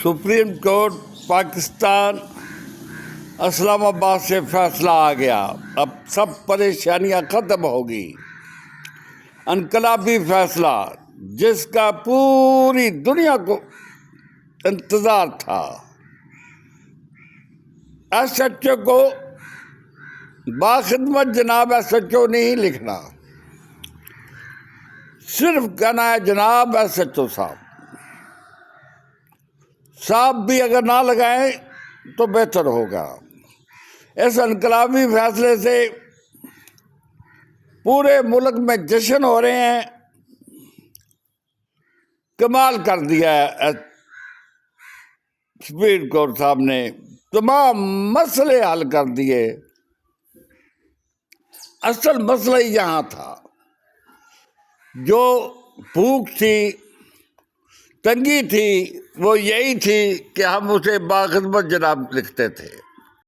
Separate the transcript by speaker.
Speaker 1: Supreme court Pakistan اسلام آباد سے فیصلہ آ گیا، اب سب پریشانیاں ختم ہوگی۔ انقلابی فیصلہ جس کا پوری دنیا کو انتظار تھا۔ ایس ایچ او کو باخدمت جناب ایس ایچ او نہیں لکھنا، صرف کہنا ہے جناب ایس ایچ او صاحب بھی اگر نہ لگائیں تو بہتر ہوگا۔ اس انقلابی فیصلے سے پورے ملک میں جشن ہو رہے ہیں۔ کمال کر دیا ہے سپریم کورٹ صاحب نے، تمام مسئلے حل کر دیے۔ اصل مسئلہ ہی یہاں تھا، جو بھوک تھی، تنگی تھی، وہ یہی تھی کہ ہم اسے باخدمت جناب لکھتے تھے۔